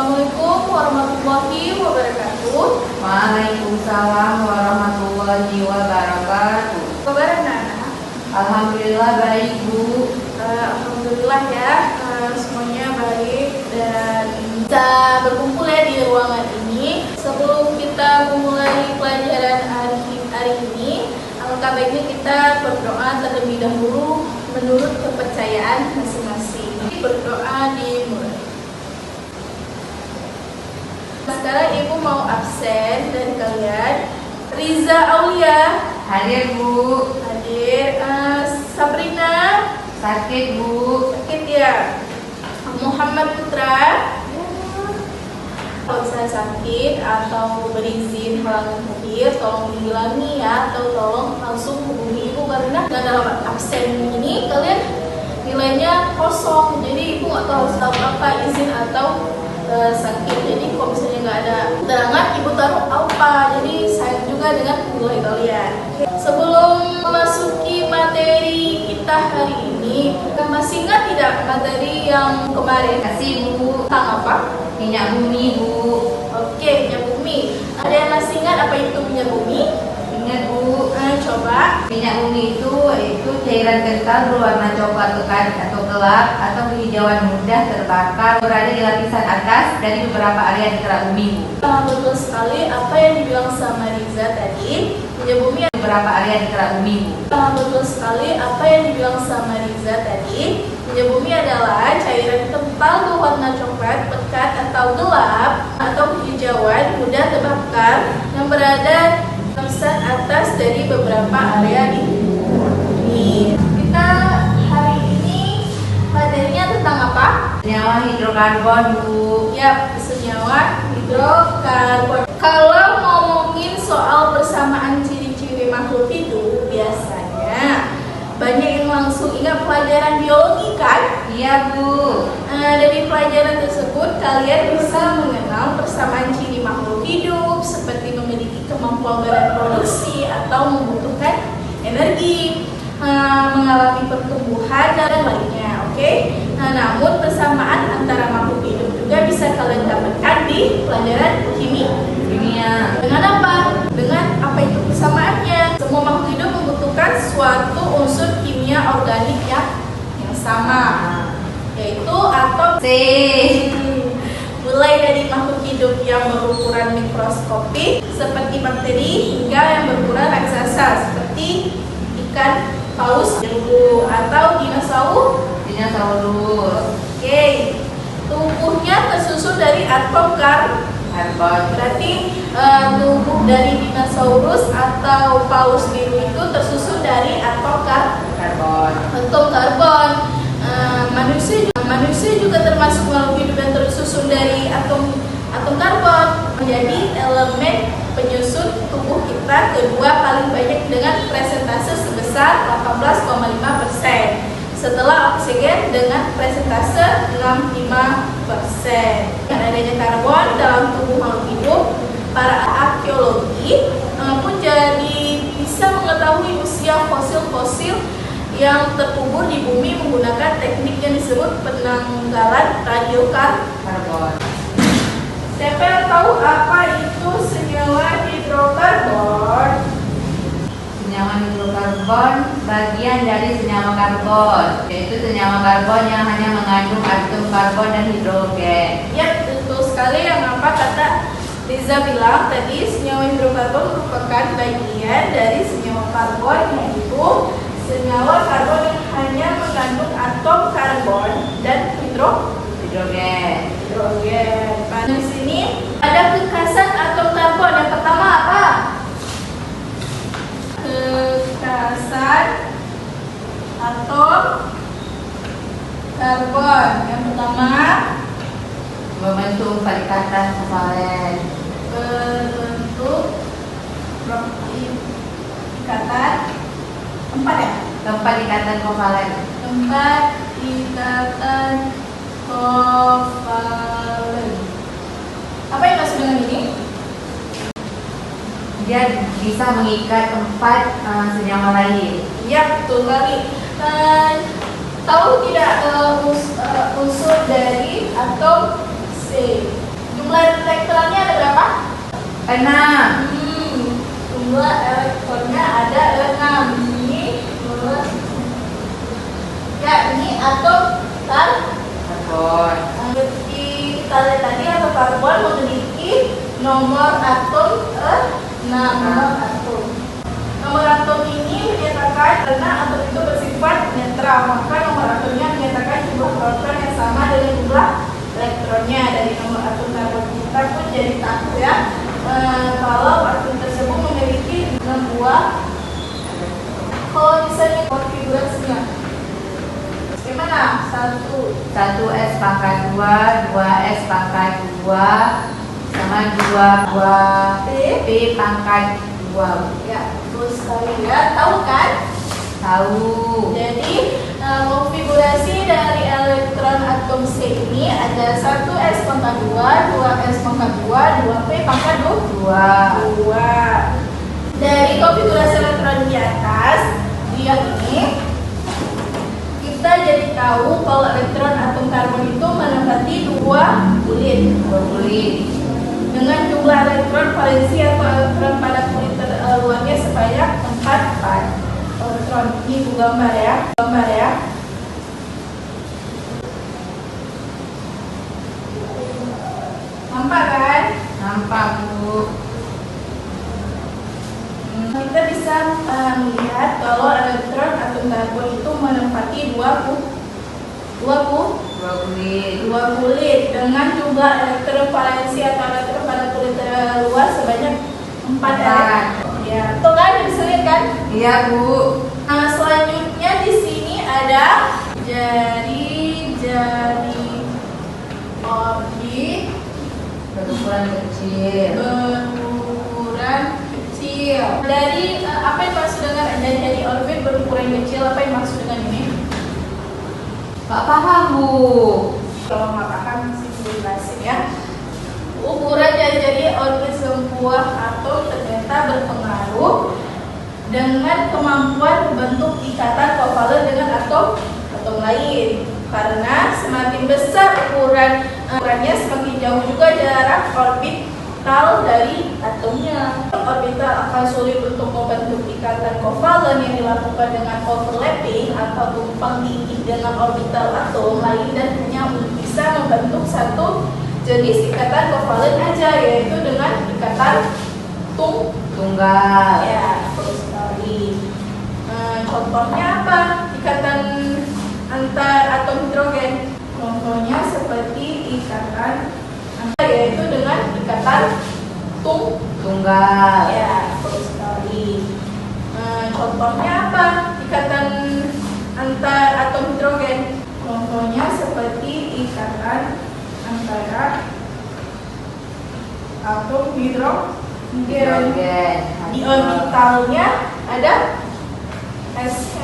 Assalamualaikum warahmatullahi wabarakatuh. Waalaikumsalam warahmatullahi wabarakatuh. Kabar anak-anak? Alhamdulillah baik, Bu. Alhamdulillah ya, semuanya baik dan bisa berkumpul ya di ruangan ini. Sebelum kita memulai pelajaran hari ini, alangkah baiknya kita berdoa terlebih dahulu menurut kepercayaan masing-masing. Berdoa dimulai. Sekarang ibu mau absen dari kalian. Riza Aulia Hadir, Bu. hadir. Sabrina Sakit, Bu. sakit ya. Muhammad Putra kalau saya sakit atau berizin halangan hadir, tolong dihilangi ya, atau tolong langsung hubungi ibu karena dalam absen ini kalian nilainya kosong, jadi ibu nggak tahu harus tahu apa izin atau sakit. Jadi kalau misalnya nggak ada keterangan, ibu taruh apa, jadi sayang juga dengan nilai kalian. Sebelum memasuki materi kita hari ini, masih ingat tidak materi yang kemarin? Kasih, Bu. Tentang apa? Minyak bumi, Bu. Oke, minyak bumi. Ada yang masih ingat apa itu minyak bumi? Ingat, Bu. Coba. Minyak bumi itu cairan kental berwarna coklat pekat atau gelap atau kehijauan mudah terbakar berada di lapisan atas dari beberapa area di kerak bumi, Bu. Betul sekali apa yang dibilang sama Riza tadi. Minyak bumi Beberapa area di kerak bumi, Bu. betul sekali apa yang dibilang sama Riza tadi. Minyak bumi adalah cairan kental berwarna coklat pekat atau gelap atau kehijauan mudah terbakar yang berada di lapisan atas dari beberapa area di bumi. Kita hari ini materinya tentang apa? Senyawa hidrokarbon, Bu. Ya, senyawa hidrokarbon. Kalau ngomongin soal persamaan ciri-ciri makhluk hidup, biasanya banyak yang langsung ingat pelajaran biologi kan? Iya, Bu. Dari pelajaran tersebut kalian bisa mengenal persamaan ciri makhluk hidup seperti memiliki kemampuan bereproduksi atau membutuhkan energi, mengalami pertumbuhan dan lainnya. Oke? Namun persamaan antara makhluk hidup juga bisa kalian dapatkan di pelajaran Kimia. dengan apa? Dengan apa itu persamaannya? Semua makhluk hidup membutuhkan suatu unsur kimia organik yang sama, yaitu atom C. Mulai dari makhluk hidup yang berukuran mikroskopik seperti bakteri hingga yang berukuran raksasa seperti ikan paus atau Dinosaurus. Oke, tubuhnya tersusun dari atom Karbon. berarti tubuh dari dinosaurus atau paus biru itu tersusun dari atom Karbon. karbon. Manusia juga termasuk makhluk hidup yang tersusun dari atom karbon, menjadi elemen penyusun tubuh kita kedua paling banyak dengan presentase sebesar 18,5%. Setelah oksigen dengan presentase 65%. Dengan adanya karbon dalam tubuh makhluk hidup, para arkeologi pun jadi bisa mengetahui usia fosil-fosil yang terkubur di bumi menggunakan teknik yang disebut penanggalan radiokarbon. Siapa yang tahu apa itu senyawa hidrokarbon? Senyawa hidrokarbon bagian dari senyawa karbon, yaitu senyawa karbon yang hanya mengandung atom karbon dan hidrogen. Ya, betul sekali yang apa kata Riza bilang tadi. Senyawa hidrokarbon merupakan bagian dari senyawa karbon, yaitu senyawa karbon yang hanya mengandung atom karbon dan hidrogen. Di sini ada kekasan atom karbon. Yang pertama apa? Kekasan atom karbon. Yang pertama Membentuk empat ikatan kovalen. berbentuk ikatan empat ya? Keempat ikatan kovalen. Empat ikatan kovalen. Apa yang maksud dengan ini? Dia bisa mengikat empat senyawa lain. Ya, betul sekali. Tahu tidak unsur dari atom C? 6. Jumlah elektronnya ada 6. Ini atom Karbon. seperti kita lihat tadi, atau karbon memiliki nomor atom 6. Nomor atom ini menyatakan karena atom itu bersifat netral, maka nomor atomnya menyatakan jumlah proton yang sama dengan jumlah elektronnya. Dari nomor atom karbon kita pun jadi tahu ya, kalau atom tersebut memiliki 6 buah. Kalau misalnya konfigurasinya gimana? 1s pangkat 2, 2s pangkat 2 sama 2 p pangkat 2. Ya, terus sekali ya, tahu kan? Tahu. Jadi konfigurasi dari elektron atom C ini ada 1s pangkat 2, 2s pangkat 2, 2p pangkat 2. Dari konfigurasi elektron di atas dia ini, kita jadi tahu kalau elektron atom karbon itu menempati 2 kulit dengan jumlah elektron valensi atau elektron pada kulit luarnya sebanyak 4 elektron. Ini Bu gambar ya. Nampak kan? Nampak, Bu. Kita bisa melihat kalau elektron atom karbon itu menempati 2 kulit dengan jumlah elektron valensi atau elektron pada kulit luar sebanyak 4 elektron. Ya, betul kan? Bisa lihat kan? Iya, Bu. Nah, selanjutnya di sini ada jari-jari orbit Berukuran kecil. Dari apa yang maksud dengan jari-jari orbit berukuran kecil? Apa yang maksud dengan ini? Nggak paham, Bu. Kalau nggak paham sih jelasin ya. Ukuran jari-jari orbit sebuah atom ternyata berpengaruh dengan kemampuan membentuk ikatan kovalen dengan atom lain. Karena semakin besar ukurannya, semakin jauh juga jarak orbital dari atomnya. Orbital akan sulit untuk membentuk ikatan kovalen yang dilakukan dengan overlapping atau tumpang tindih dengan orbital atom lain, dan hanya bisa membentuk satu jenis ikatan kovalen aja, yaitu dengan ikatan Tunggal. ya, terus sekali. Contohnya apa? Ikatan antar atom hidrogen. Contohnya seperti ikatan yaitu dengan ikatan Tunggal. ya, terus sekali. Contohnya apa? Ikatan antar atom hidrogen. Contohnya seperti ikatan antara atom hidrogen. Di orbitalnya ada S.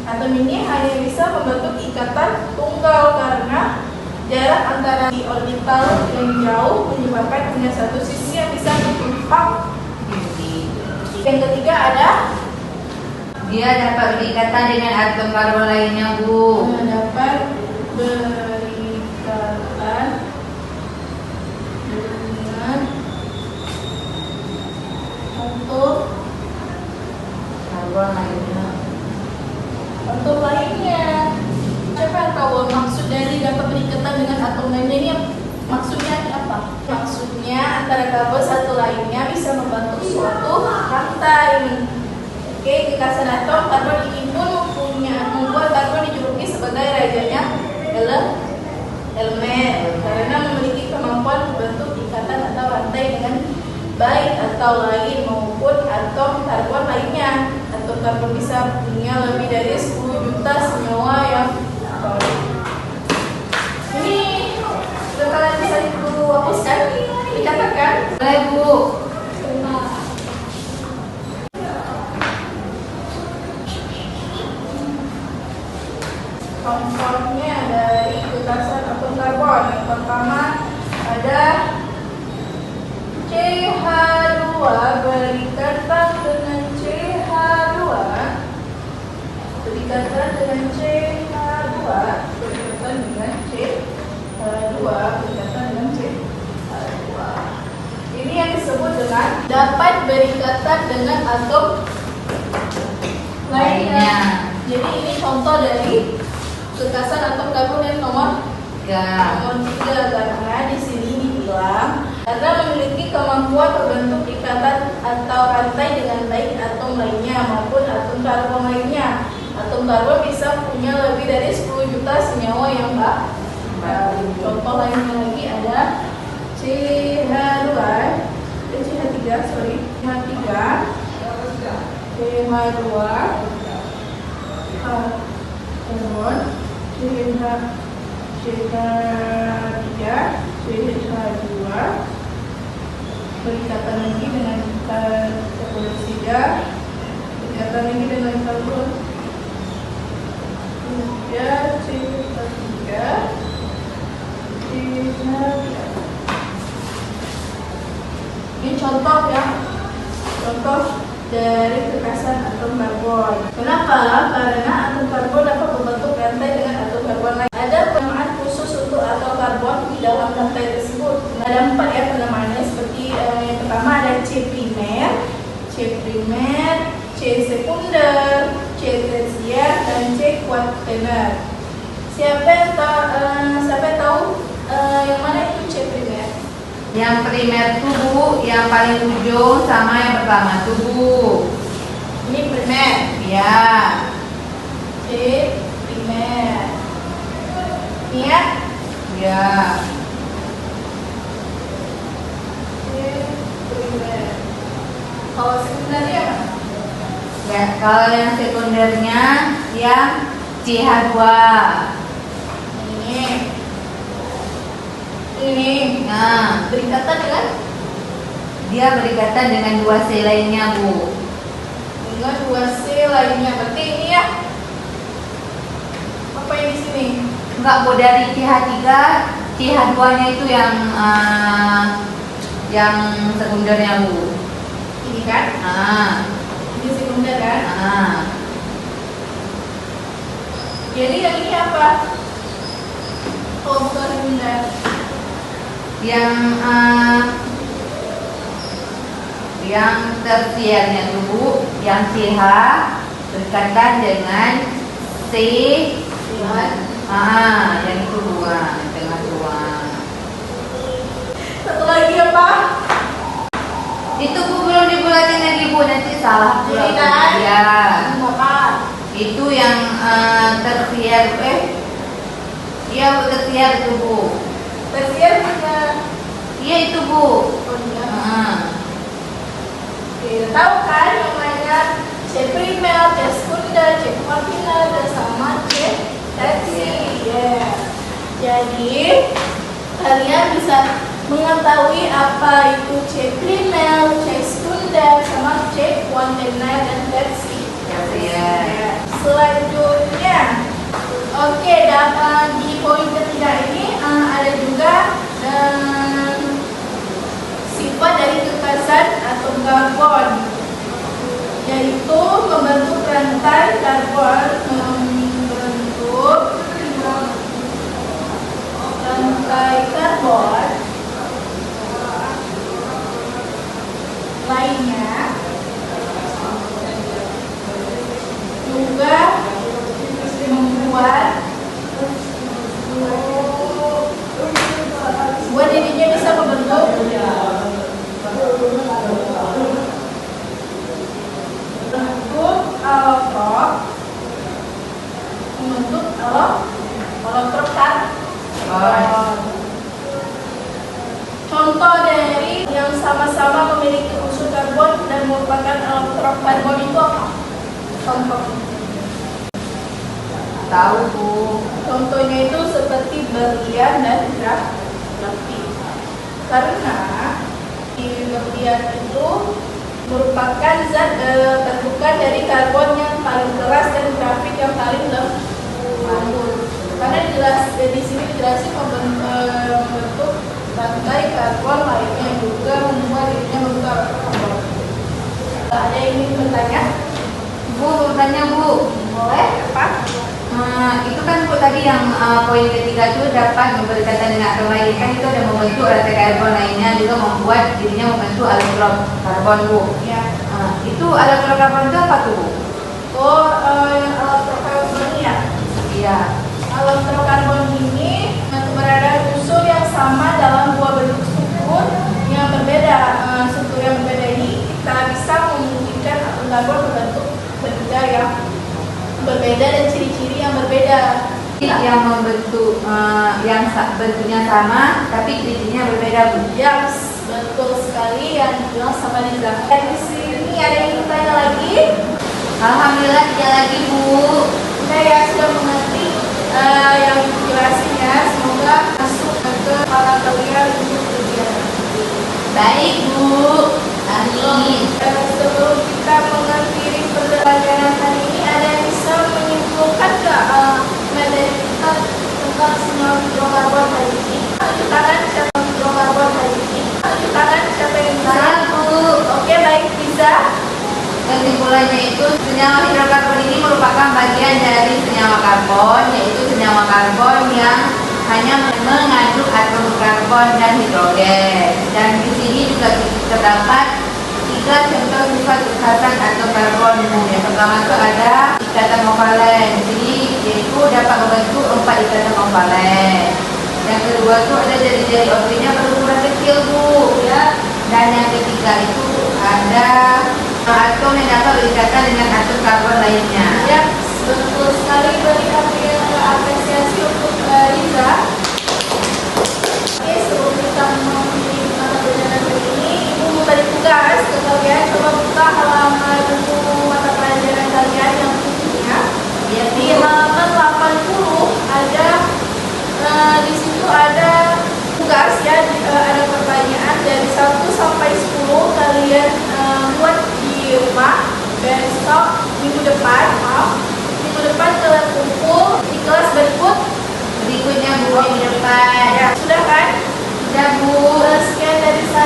Atom ini hanya bisa membentuk ikatan tunggal karena jarak antara di orbital yang jauh menyebabkan hanya satu sisi yang bisa ditumpang tindih. Yang ketiga ada Dia dapat berikatan dengan atom karbon lainnya, Bu. dapat berikatan dengan Karbon lainnya. atom lainnya. Siapa yang tahu maksud dari dapat berikatan dengan atom lainnya ini? Maksudnya apa? Maksudnya antara karbon satu lainnya bisa membentuk suatu rantai. Oke, kekasan atom karbon ini pun membuat karbon dijuluki sebagai rajanya elemen karena memiliki kemampuan membentuk ikatan atau rantai dengan baik atau lain maupun atom karbon lainnya. Atom karbon bisa punya lebih dari 10 juta senyawa yang ini sudah kalian bisa dihapuskan, dicatatkan. Boleh, Bu. Contohnya dari kekasan atom karbon. Yang pertama ada CH2 berikatan dengan CH2 berikatan dengan CH2 berikatan dengan CH2 berikatan dengan CH2. Oke, dapat berikatan dengan atom lainnya. Jadi ini contoh dari kekasan atom karbon yang nomor 3, karena di sini dibilang karena memiliki kemampuan membentuk ikatan atau rantai dengan baik atom lainnya maupun atom karbon lainnya. Atom karbon bisa punya lebih dari 10 juta senyawa yang baru. Contoh lainnya lagi ada CH2, CH3, CH3, karbon, CH3, CH2 berikatan lagi dengan hidroksida, berikatan lagi dengan karbon CH3, ini contoh ya, contoh dari kekasan atom karbon. Kenapa? Karena atom karbon dapat membentuk rantai dengan atom karbon lain. Ada penamaan khusus untuk atom karbon di dalam rantai tersebut. Ada 4 ya penamaannya, seperti yang pertama ada C primer, C sekunder, C tersier, dan C kuaterner. Siapa yang tahu yang mana itu C primer? Yang primer tuh Bu, yang paling ujung sama yang pertama tuh Bu. Ini primer. Ya. C primer. Ini ya? Ya. C primer. Kalau sekundernya apa? Ya, kalau yang sekundernya yang CH2. Ini. Nah, Berikatan dengan dia berikatan dengan 2 C lainnya Bu. dengan 2 C lainnya. Berarti ini ya. Apa yang di sini? Enggak Bu, dari CH3, CH2-nya itu yang sekundernya Bu. Ini kan? Ini sekunder kan? Jadi yang ini apa? Oh, bukan sekunder. Yang tersiernya tuh Bu, yang CH berkaitan dengan C. Yang itu dua, yang tengah dua. Satu lagi apa? Itu Bu belum dibulatin lagi Bu, nanti salah pula. Ini kan? Ya. Apa? Itu yang tersier, iya Bu, tersier itu Bu. Tersier punya. Iya itu Bu. Oh iya. Oke, tahu kan namanya C primer, C sekunder, C kuaterner, dan sama C tersier. Jadi kalian bisa mengetahui apa itu C primer, C sekunder, sama C kuaterner dan tersier. Selanjutnya, oke, di poin ketiga ini ada juga sifat dari kekasan atom karbon, yaitu membentuk rantai karbon, lainnya juga membuat dirinya bisa membentuk alotrop, alotrop kan? Contoh dari yang sama-sama memiliki unsur karbon dan merupakan alotrop karbon itu apa? Contoh. Tahu Bu. Contohnya itu seperti berlian dan grafit. Karena di berlian itu merupakan zat terbuka dari karbon yang paling keras dan grafit yang paling lembut. Karena di sini dijelasin membentuk rantai karbon lainnya juga membuat dirinya membentuk karbon. Ada yang ingin bertanya? Bu, bertanya Bu. Boleh? Apa? Itu kan Bu tadi yang poin ketiga itu dapat berkaitan dengan atom lain, kan itu ada membentuk rantai karbon lainnya juga membuat dirinya membentuk alofluorokarbon, Bu. Ya. Itu alofluorokarbon itu apa tuh, Bu? Oh, yang alofluorokarbon ini ya. Iya. Alofluorokarbon ini keberadaan unsur yang sama dalam dua bentuk struktur yang berbeda. Struktur yang berbeda ini kita bisa memungkinkan atom karbon berbentuk benda yang berbeda dan ciri-ciri yang berbeda. Yang membentuk bentuknya sama tapi ciri-cirinya berbeda, Bu. Ya, betul sekali yang dibilang sama Liza. Dan di sini ada yang bertanya lagi? Alhamdulillah tidak lagi, Bu. Saya ya sudah mengerti yang jelasinnya. Semoga masuk ke kepala kalian untuk kegiatan nanti. Baik, Bu. Amin. Dan sebelum kita mengakhiri pelajaran hari ini, ada yang bisa menyimpulkan nggak materi kita tentang senyawa hidrokarbon hari ini? Tunjuk tangan siapa hidrokarbon hari ini? Tunjuk tangan siapa yang bisa? Saya, Bu. Oke, baik, bisa. Kesimpulannya itu senyawa hidrokarbon ini merupakan bagian dari senyawa karbon, yaitu senyawa karbon yang hanya mengandung atom karbon dan hidrogen. Dan di sini juga terdapat 3 contoh sifat ikatan atom karbon. Yang pertama itu ada ikatan kovalen. Jadi yaitu dapat membentuk 4 ikatan kovalen. Yang kedua itu ada jari-jari oksigennya berukuran kecil, Bu. Ya. Dan yang ketiga itu ada atom yang dapat berikatan dengan atom karbon lainnya. Ya, betul sekali. Beri apresiasi untuk Liza. Oke, sebelum kita memilih mata pelajaran hari ini, Ibu memberi tugas ke kalian. Coba buka halaman buku mata pelajaran kalian yang punya. Ya, Di halaman 80 ada di situ ada tugas ya, ada pertanyaan dari 1 sampai 10 kalian buat di rumah. Besok minggu depan kalian kumpul di kelas berikutnya, Bu, di depan. ya, sudah kan? Sudah, Bu. Sekian dari saya.